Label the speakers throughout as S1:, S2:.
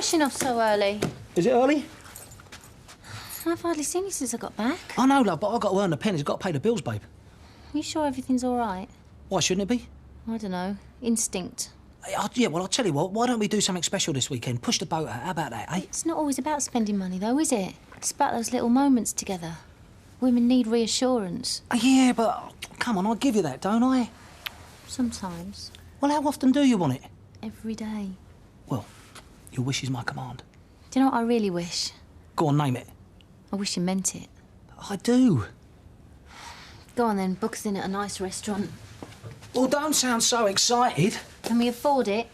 S1: rushing off so early?
S2: Is it early?
S1: I've hardly seen you since I got back.
S2: I know, love, but I've got to earn the pennies. Got to pay the bills, babe.
S1: You sure everything's all right?
S2: Why shouldn't it be?
S1: I don't know. Instinct.
S2: Yeah, well, I'll tell you what. Why don't we do something special this weekend? Push the boat out. How about that, eh?
S1: It's not always about spending money, though, is it? It's about those little moments together. Women need reassurance.
S2: Yeah, but come on, I give you that, don't I?
S1: Sometimes.
S2: Well, how often do you want it?
S1: Every day.
S2: Well, your wish is my command.
S1: Do you know what I really wish?
S2: Go on, name it.
S1: I wish you meant it.
S2: I do.
S1: Go on then, book us in at a nice restaurant.
S2: Well, don't sound so excited.
S1: Can we afford it?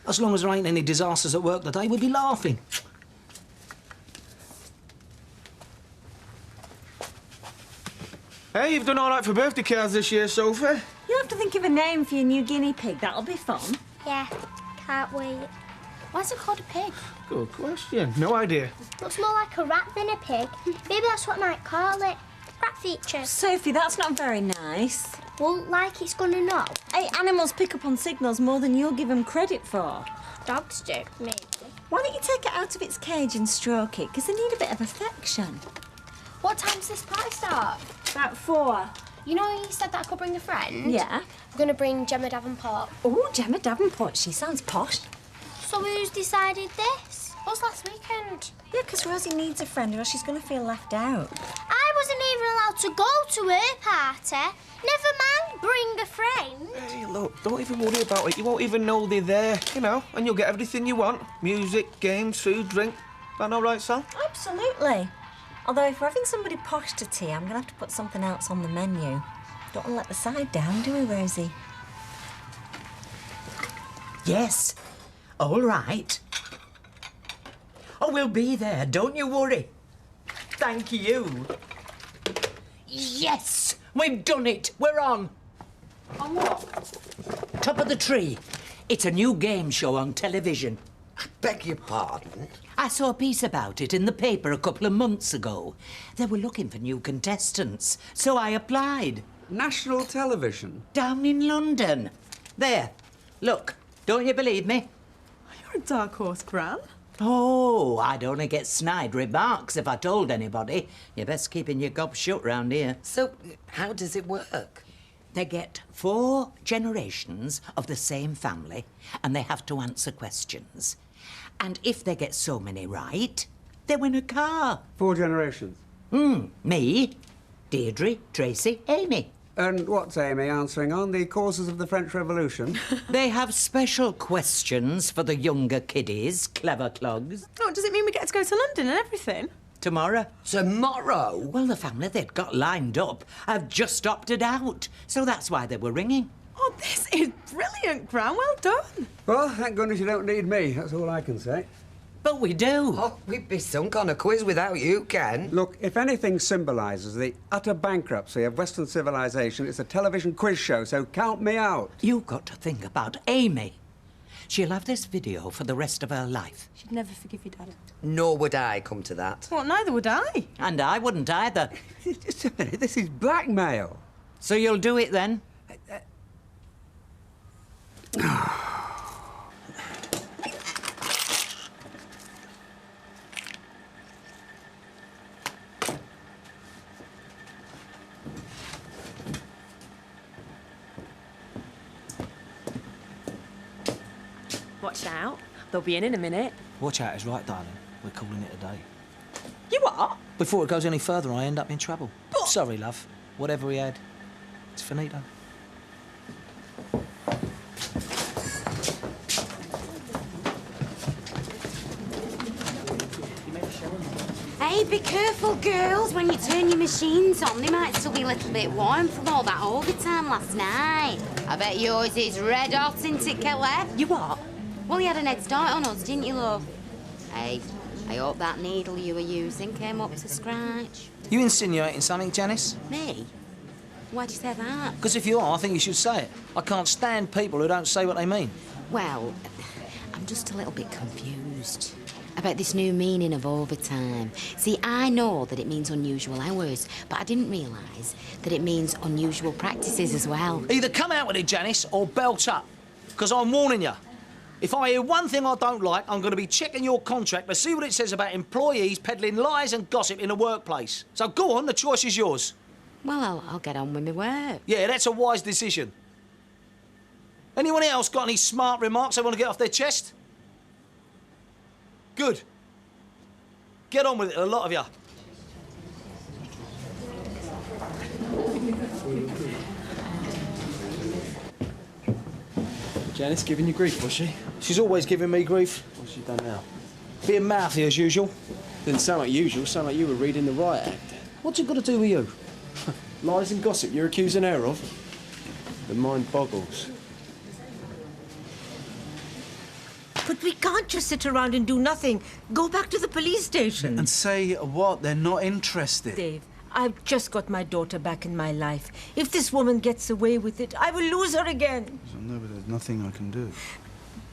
S2: As long as there ain't any disasters at work today, we'll be laughing.
S3: Hey, you've done all right for birthday cards this year, Sophie.
S4: You'll have to think of a name for your new guinea pig. That'll be fun.
S5: Yeah, can't wait.
S1: Why is it called a pig?
S3: Good question. No idea.
S5: Looks more like a rat than a pig. Maybe that's what I might call it. Rat features.
S4: Sophie, that's not very nice.
S5: Well, like it's gonna know.
S4: Hey, animals pick up on signals more than you'll give them credit for.
S5: Dogs do, maybe.
S4: Why don't you take it out of its cage and stroke it? Because they need a bit of affection.
S6: What time does this party start?
S4: About 4.
S6: You know you said that I could bring a friend?
S4: Yeah.
S6: I'm going to bring Gemma Davenport.
S4: Oh, Gemma Davenport. She sounds posh.
S5: So who's decided this?
S6: Us last weekend.
S4: Yeah, because Rosie needs a friend or she's going to feel left out.
S5: I wasn't even allowed to go to her party. Never mind bring a friend.
S3: Hey, look, don't even worry about it. You won't even know they're there, you know, and you'll get everything you want. Music, games, food, drink. That all right, Sal?
S4: Absolutely. Although if we're having somebody posh to tea, I'm going to have to put something else on the menu. Don't want to let the side down, do we, Rosie?
S7: Yes. All right. Oh, we'll be there, don't you worry. Thank you. Yes! We've done it. We're on.
S6: On what?
S7: Top of the Tree. It's a new game show on television.
S8: I beg your pardon?
S7: I saw a piece about it in the paper a couple of months ago. They were looking for new contestants, so I applied.
S8: National television?
S7: Down in London. There. Look. Don't you believe me?
S4: You're a dark horse, Gran.
S7: Oh, I'd only get snide remarks if I told anybody. You're best keeping your gob shut round here.
S8: So, how does it work?
S7: They get 4 generations of the same family, and they have to answer questions. And if they get so many right, they win a car.
S9: 4 generations?
S7: Me, Deirdre, Tracy, Amy.
S9: And what's Amy answering on? The causes of the French Revolution?
S7: They have special questions for the younger kiddies, clever clogs.
S4: Oh, does it mean we get to go to London and everything?
S7: Tomorrow.
S8: Tomorrow?
S7: Well, the family they'd got lined up have just opted out, so that's why they were ringing.
S4: Oh, this is brilliant, Gran. Well done.
S9: Well, thank goodness you don't need me. That's all I can say.
S7: But we do.
S8: Oh, we'd be sunk on a quiz without you, Ken.
S9: Look, if anything symbolises the utter bankruptcy of Western civilization, it's a television quiz show, so count me out.
S7: You've got to think about Amy. She'll have this video for the rest of her life.
S4: She'd never forgive you, Daddy.
S8: Nor would I come to that.
S4: Well, neither would I.
S7: And I wouldn't either.
S9: Just a minute, this is blackmail.
S7: So you'll do it then?
S4: Watch out. They'll be in a minute.
S2: Watch out is right, darling. We're calling it a day.
S4: You what?
S2: Before it goes any further, I end up in trouble. Sorry, love. Whatever we had, it's finito.
S10: Hey, be careful, girls. When you turn your machines on, they might still be a little bit warm from all that overtime last night. I bet yours is red hot, isn't it, Kelly?
S4: You what?
S10: Well, you had an head start on us, didn't you, love? Hey, I hope that needle you were using came up to scratch.
S2: You insinuating something, Janice?
S10: Me? Why'd you say that?
S2: Because if you are, I think you should say it. I can't stand people who don't say what they mean.
S10: Well, I'm just a little bit confused about this new meaning of overtime. See, I know that it means unusual hours, but I didn't realise that it means unusual practices as well.
S2: Either come out with it, Janice, or belt up. Because I'm warning you. If I hear one thing I don't like, I'm going to be checking your contract to see what it says about employees peddling lies and gossip in the workplace. So go on, the choice is yours.
S10: Well, I'll get on with my work.
S2: Yeah, that's a wise decision. Anyone else got any smart remarks they want to get off their chest? Good. Get on with it, a lot of you.
S11: Janice giving you grief, was she?
S2: She's always giving me grief.
S11: What's she done now?
S2: Being mouthy as usual.
S11: Didn't sound like usual, sound like you were reading the riot act.
S2: What's it got to do with you?
S11: Lies and gossip you're accusing her of? The mind boggles.
S12: But we can't just sit around and do nothing. Go back to the police station.
S13: And say what? They're not interested.
S12: Dave, I've just got my daughter back in my life. If this woman gets away with it, I will lose her again.
S13: No, but there's nothing I can do.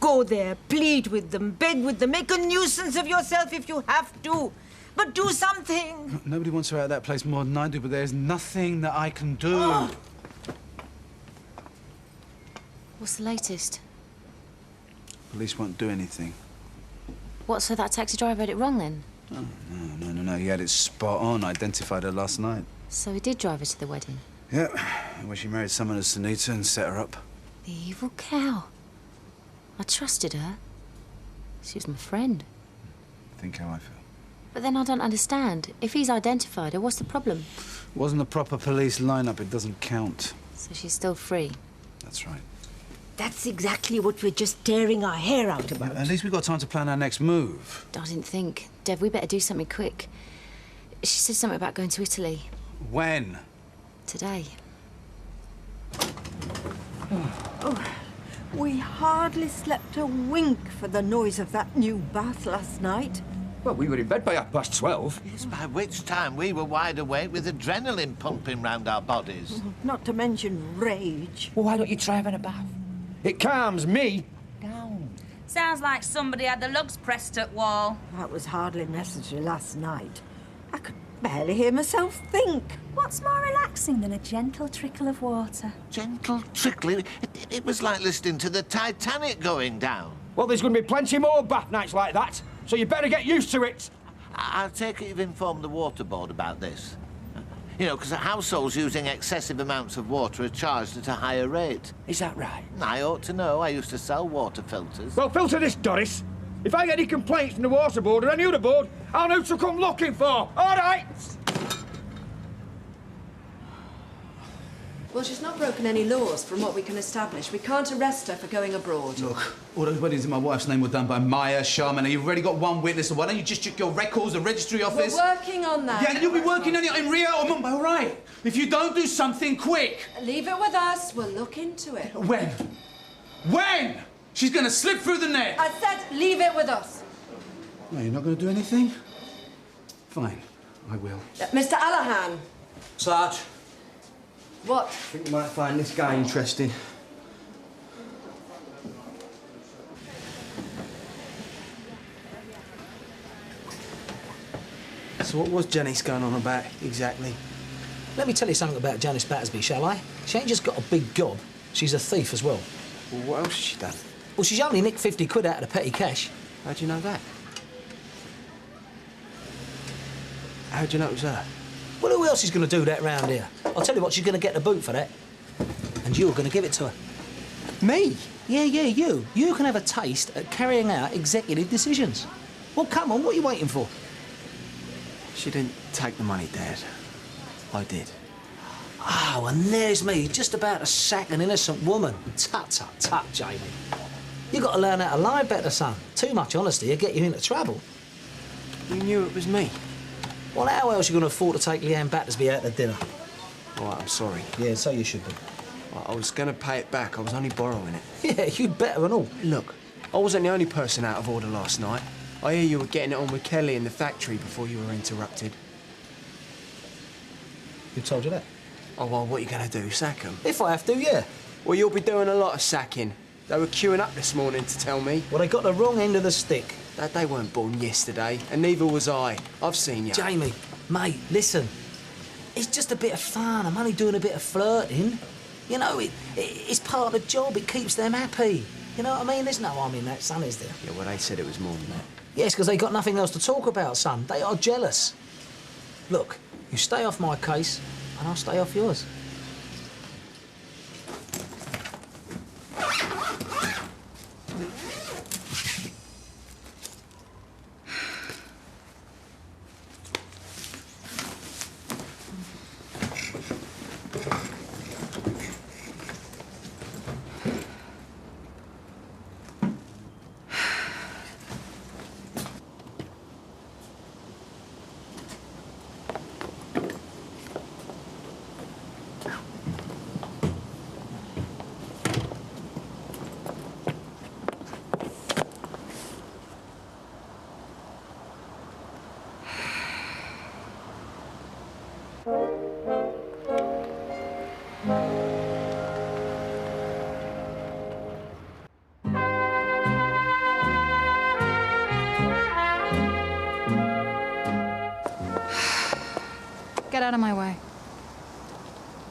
S12: Go there, plead with them, beg with them, make a nuisance of yourself if you have to. But do something.
S13: Nobody wants her out of that place more than I do, but there's nothing that I can do.
S12: Oh.
S1: What's the latest?
S13: Police won't do anything.
S1: What, so that taxi driver had it wrong then?
S13: Oh, no. He had it spot on. Identified her last night.
S1: So he did drive her to the wedding?
S13: Yep. Well, she married someone as Sunita and set her up.
S1: The evil cow. I trusted her. She was my friend.
S13: Think how I feel.
S1: But then I don't understand. If he's identified her, what's the problem?
S13: Wasn't a proper police lineup. It doesn't count.
S1: So she's still free?
S13: That's right.
S12: That's exactly what we're just tearing our hair out about.
S13: At least we've got time to plan our next move.
S1: I didn't think. Dev, we better do something quick. She said something about going to Italy.
S13: When?
S1: Today.
S14: Oh, we hardly slept a wink for the noise of that new bath last night.
S3: Well, we were in bed by 12:30.
S15: Yes, by which time we were wide awake with adrenaline pumping round our bodies.
S14: Not to mention rage.
S3: Well, why don't you try having a bath? It calms me.
S16: Sounds like somebody had the lugs pressed at wall.
S14: That was hardly necessary last night. I could barely hear myself think.
S17: What's more relaxing than a gentle trickle of water?
S15: Gentle trickling. It was like listening to the Titanic going down.
S3: Well, there's going to be plenty more bath nights like that, so you better get used to it.
S15: I'll take it you've informed the water board about this. You know, because households using excessive amounts of water are charged at a higher rate.
S3: Is that right?
S15: I ought to know. I used to sell water filters.
S3: Well, filter this, Doris. If I get any complaints from the water board or any other board, I'll know who to come looking for. All right?
S18: Well, she's not broken any laws from what we can establish. We can't arrest her for going abroad.
S13: Look, all those weddings in my wife's name were done by Maya Sharman. You've already got one witness, so why don't you just check your records, the registry office?
S18: We're working on that.
S13: Yeah, you'll be working on it in Rio or Mumbai, all right? If you don't do something quick.
S18: Leave it with us. We'll look into it.
S13: When? When? She's going to slip through the net.
S18: I said leave it with us.
S13: No, you're not going to do anything? Fine, I will.
S18: Mr. Allahan.
S11: Sarge.
S18: What?
S11: I think you might find this guy interesting.
S2: So what was Janice going on about, exactly? Let me tell you something about Janice Battersby, shall I? She ain't just got a big gob, she's a thief as well.
S11: Well, what else has she done?
S2: Well, she's only nicked 50 quid out of the petty cash.
S11: How'd you know that? How'd you know it was her?
S2: Well, who else is going to do that round here? I'll tell you what, she's going to get the boot for that. And you're going to give it to her.
S11: Me?
S2: Yeah, you. You can have a taste at carrying out executive decisions. Well, come on, what are you waiting for?
S11: She didn't take the money, Dad. I did.
S2: Oh, and there's me, just about to sack an innocent woman. Tut, Jamie. You got to learn how to lie better, son. Too much honesty will get you into trouble.
S11: You knew it was me.
S2: Well, how else are you going to afford to take Leanne Battersby out to dinner?
S11: All right, I'm sorry.
S2: Yeah, so you should be.
S11: I was going to pay it back. I was only borrowing it.
S2: Yeah, you'd better and all.
S11: Look, I wasn't the only person out of order last night. I hear you were getting it on with Kelly in the factory before you were interrupted.
S2: Who told you that?
S11: Oh, well, what are you going to do, sack them?
S2: If I have to, yeah.
S11: Well, you'll be doing a lot of sacking. They were queuing up this morning to tell me.
S2: Well, they got the wrong end of the stick.
S11: That they weren't born yesterday, and neither was I. I've seen you.
S2: Jamie, mate, listen. It's just a bit of fun. I'm only doing a bit of flirting. You know, it's part of the job. It keeps them happy. You know what I mean? There's no harm in that, son, is there?
S11: Yeah, well, they said it was more than that.
S2: Yes, because they got nothing else to talk about, son. They are jealous. Look, you stay off my case, and I'll stay off yours.
S19: Get out of my way.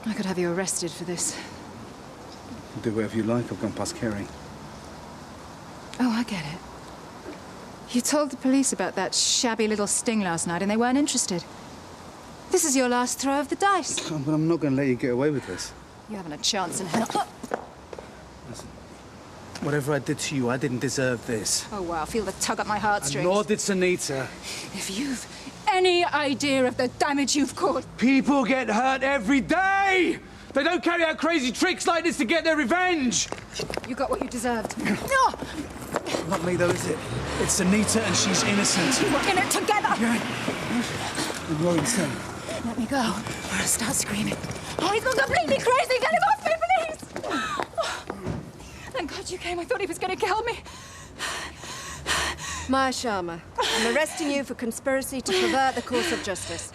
S19: I could have you arrested for this.
S13: Do whatever you like. I've gone past caring.
S19: Oh, I get it. You told the police about that shabby little sting last night and they weren't interested. This is your last throw of the dice.
S13: But I'm not going to let you get away with this.
S19: You haven't a chance in hell.
S13: Listen, whatever I did to you, I didn't deserve this.
S19: Oh, wow. Feel the tug at my heartstrings.
S13: And nor did Sunita.
S19: If you've any idea of the damage you've caused...
S13: People get hurt every day! They don't carry out crazy tricks like this to get their revenge!
S19: You got what you deserved. No!
S13: Not me, though, is it? It's Sunita, and she's innocent.
S19: We're in it together!
S13: Yeah. And you're insane.
S19: Let me go, or I'll start screaming. Oh, he's gone completely crazy! Get him off me, please! Oh, thank God you came. I thought he was going to kill me.
S18: Maya Sharma, I'm arresting you for conspiracy to pervert the course of justice,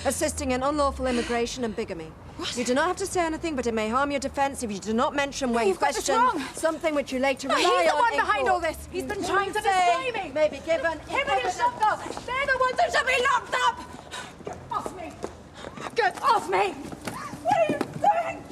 S18: assisting in unlawful immigration and bigamy. What? You do not have to say anything, but it may harm your defence if you do not mention when you question something which you later rely on.
S19: He's the one
S18: in
S19: behind
S18: court.
S19: all this. He's been trying to destroy me.
S18: May be given.
S19: Him and his shotgun. They're the ones that should be locked up. Get off me. Get off me. What are you doing?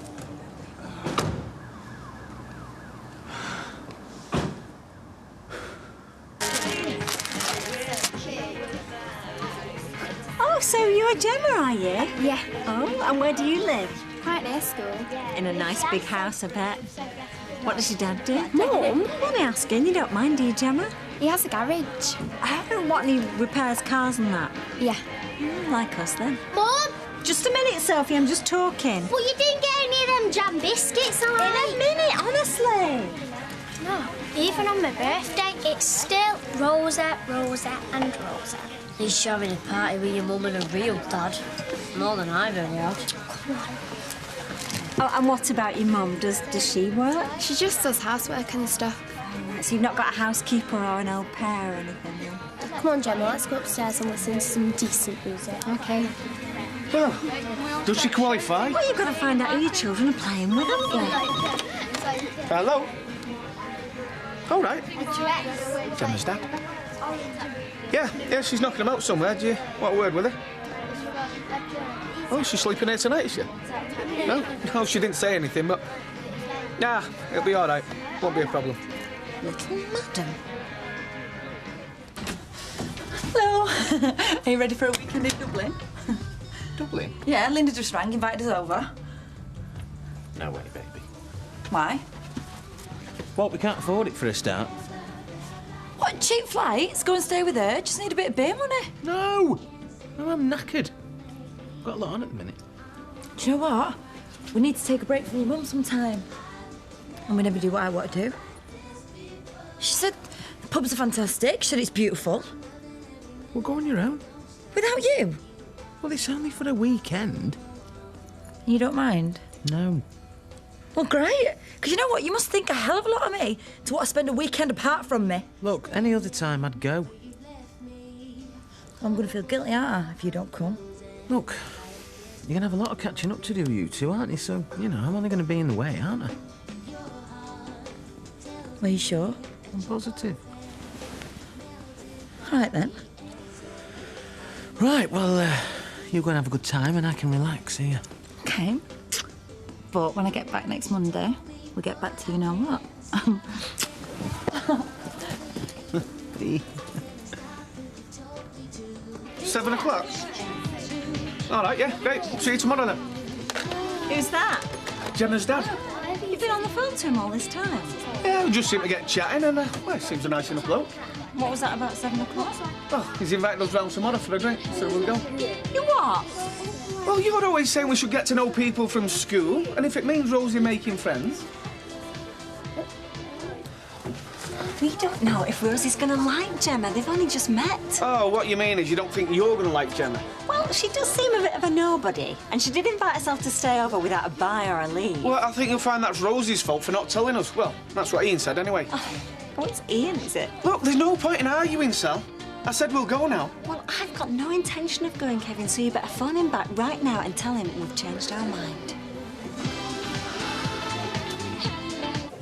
S4: Oh, so you're a Gemma, are you?
S5: Yeah.
S4: Oh, and where do you live?
S5: Quite near school.
S4: In a nice big house, I bet. What does your dad do?
S5: Mum?
S4: Let me ask you, you don't mind, do you, Gemma?
S5: He has a garage.
S4: What, and he repairs cars and that?
S5: Yeah.
S4: Like us, then.
S5: Mum?
S4: Just a minute, Sophie, I'm just talking.
S5: Well, you didn't get any of them jam biscuits, all right?
S4: In a minute, honestly.
S5: No. Even on my birthday, it's still Rosa, Rosa and Rosa.
S20: He's sharing a party with your mum and a real dad. More than I've ever had.
S4: Oh, and what about your mum? Does she work?
S6: She just does housework and stuff.
S4: Oh, right. So you've not got a housekeeper or an au pair or anything, then?
S6: Come on, Gemma, let's go upstairs and listen to some decent music.
S5: Okay.
S3: Oh, does she qualify?
S4: Well, you've got to find out who your children are playing with, haven't you?
S3: Hello? All right. Gemma's dad. Yeah, she's knocking them out somewhere. Do you want a word with her? Oh, she's sleeping here tonight, is she? No, she didn't say anything, but... Nah, it'll be all right. Won't be a problem.
S4: Little madam.
S21: Hello. Are you ready for a weekend in Dublin?
S3: Dublin?
S21: Yeah, Linda just rang, invited us over.
S22: No way, baby.
S21: Why?
S22: Well, we can't afford it for a start.
S21: What, cheap flights? Go and stay with her? Just need a bit of beer money.
S22: No, I'm knackered. Got a lot on at the minute.
S21: Do you know what? We need to take a break from your mum sometime. And we never do what I want to do. She said the pubs are fantastic. She said it's beautiful.
S22: Well, go on your own.
S21: Without you?
S22: Well, it's only for a weekend.
S21: You don't mind?
S22: No.
S21: Well, great. Because you know what? You must think a hell of a lot of me to want to spend a weekend apart from me.
S22: Look, any other time I'd go.
S21: I'm going to feel guilty, aren't I, if you don't come?
S22: Look, you're going to have a lot of catching up to do, you two, aren't you? So, you know, I'm only going to be in the way, aren't I?
S21: Are you sure?
S22: I'm positive.
S21: All right, then.
S22: Right, well, you go and have a good time and I can relax here.
S21: OK. But when I get back next Monday, we'll get back to you know what.
S3: 7 o'clock? All right, yeah, great. See you tomorrow, then.
S12: Who's that?
S3: Gemma's dad.
S12: You've been on the phone to him all this time?
S3: Yeah, we just seem to get chatting, and, well, he seems a nice enough bloke.
S12: What was that about 7 o'clock?
S3: Oh, he's invited us round tomorrow for a drink, so we'll go.
S12: You what?
S3: Well, you're always saying we should get to know people from school, and if it means Rosie making friends...
S12: We don't know if Rosie's going to like Gemma. They've only just met.
S3: Oh, what you mean is you don't think you're going to like Gemma?
S12: Well, she does seem a bit of a nobody, and she did invite herself to stay over without a bye or a leave.
S3: Well, I think you'll find that's Rosie's fault for not telling us. Well, that's what Ian said anyway.
S12: Oh, it's Ian, is it?
S3: Look, there's no point in arguing, Sal. I said we'll go now.
S12: Well, I've got no intention of going, Kevin, so you better phone him back right now and tell him we've changed our mind.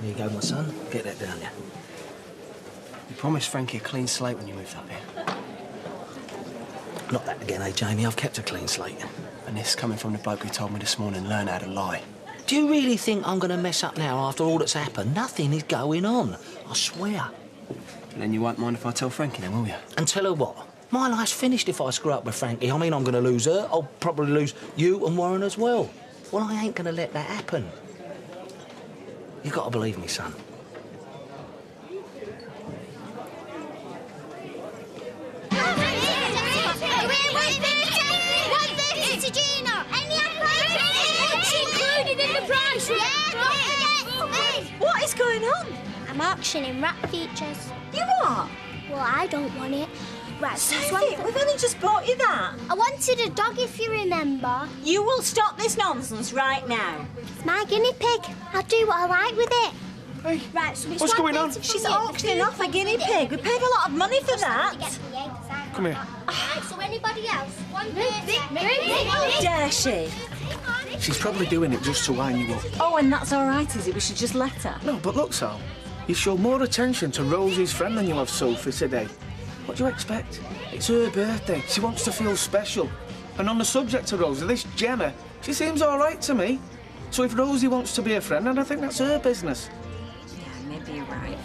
S2: There you go, my son. Get that down there.
S11: You promised Frankie a clean slate when you moved up here.
S2: Not that again, eh, Jamie? I've kept a clean slate.
S11: And this coming from the bloke who told me this morning, learn how to lie.
S2: Do you really think I'm going to mess up now after all that's happened? Nothing is going on. I swear.
S11: And then you won't mind if I tell Frankie then, will you?
S2: And tell her what? My life's finished if I screw up with Frankie. I mean, I'm going to lose her. I'll probably lose you and Warren as well. Well, I ain't going to let that happen. You've got to believe me, son.
S12: What is going on?
S5: I'm auctioning rat features.
S12: You are?
S5: Well, I don't want it. Right,
S12: Sophie, we've only just bought you that.
S5: I wanted a dog, if you remember.
S12: You will stop this nonsense right now.
S5: It's my guinea pig. I'll do what I like with it.
S3: Hey,
S5: right, so
S3: what's going on?
S12: She's auctioning off a guinea pig. We paid a lot of money for that.
S3: Come here.
S5: Right, so anybody else?
S12: How dare she?
S3: She's probably doing it just to wind you up.
S12: Oh, and that's all right, is it? We should just let her.
S3: No, but look, Sal, you show more attention to Rosie's friend than you have Sophie today. What do you expect? It's her birthday. She wants to feel special. And on the subject of Rosie, this Gemma, she seems all right to me. So if Rosie wants to be a friend, then I think that's her business.
S12: Yeah, maybe you're right.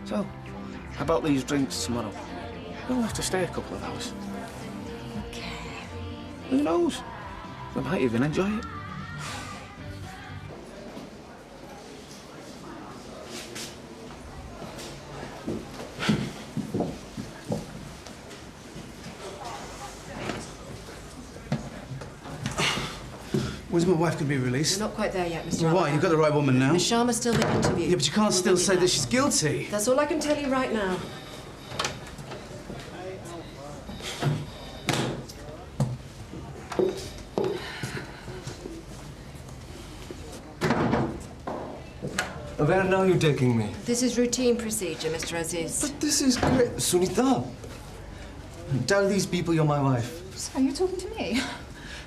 S3: So, how about these drinks tomorrow? We'll have to stay a couple of hours.
S12: Okay.
S3: Who knows? We might even enjoy it.
S13: When's my wife going to be released?
S18: We're not quite there yet, Mr.
S13: Well, why? You've got the right woman now.
S18: Miss Sharma's still being interviewed.
S13: Yeah, but you can't still say that she's guilty.
S18: That's all I can tell you right now.
S11: Where now are you taking me?
S18: This is routine procedure, Mr. Aziz.
S11: But this is great. Sunita, tell these people you're my wife.
S19: So, are you talking to me?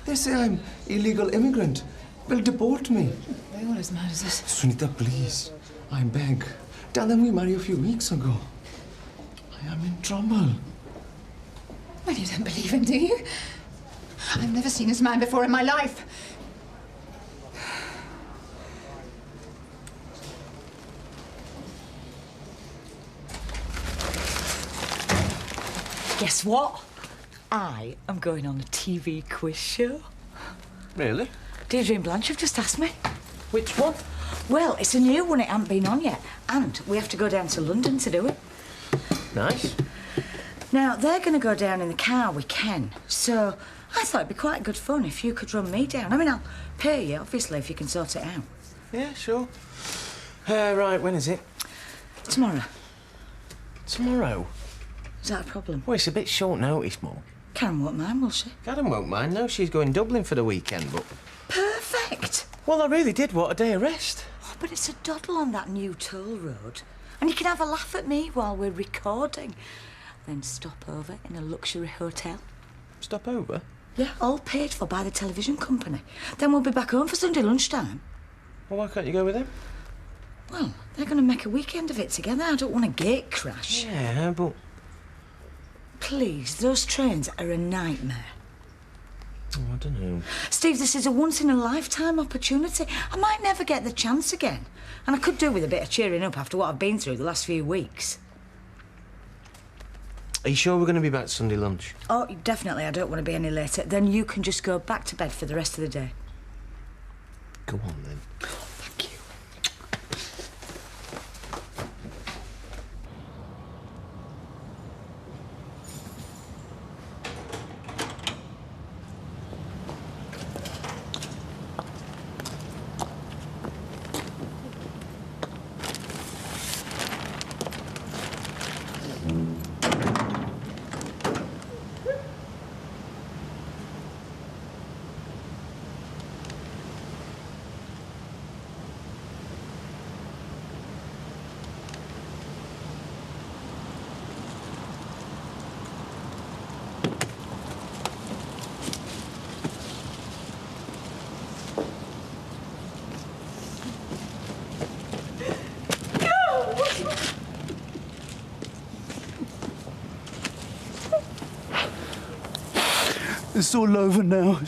S11: They say I'm illegal immigrant. Will deport me.
S19: They all as mad as this.
S11: Sunita, please. I beg. Tell them we married a few weeks ago. I am in trouble.
S19: Well, you don't believe him, do you? I've never seen this man before in my life.
S12: Guess what? I am going on a TV quiz show.
S22: Really?
S12: Deirdre and Blanche have just asked me.
S22: Which one?
S12: Well, it's a new one. It hasn't been on yet. And we have to go down to London to do it.
S22: Nice.
S12: Now, they're going to go down in the car with Ken. So I thought it'd be quite good fun if you could run me down. I mean, I'll pay you, obviously, if you can sort it out.
S22: Yeah, sure. Right, when is it?
S12: Tomorrow.
S22: Tomorrow?
S12: Is that a problem?
S22: Well, it's a bit short notice, Mum.
S12: Karen won't mind, will she?
S22: Karen won't mind. No, she's going Dublin for the weekend, but...
S12: Perfect.
S22: Well, I really did want a day of rest.
S12: Oh, but it's a doddle on that new toll road. And you can have a laugh at me while we're recording. Then stop over in a luxury hotel.
S22: Stop over?
S12: Yeah, all paid for by the television company. Then we'll be back home for Sunday lunchtime.
S22: Well, why can't you go with them?
S12: Well, they're going to make a weekend of it together. I don't want a gate crash.
S22: Yeah, but...
S12: Please, those trains are a nightmare.
S22: Oh, I don't know.
S12: Steve, this is a once-in-a-lifetime opportunity. I might never get the chance again. And I could do with a bit of cheering up after what I've been through the last few weeks.
S22: Are you sure we're going to be back Sunday lunch?
S12: Oh, definitely. I don't want to be any later. Then you can just go back to bed for the rest of the day.
S22: Go on, then.
S13: It's all over now.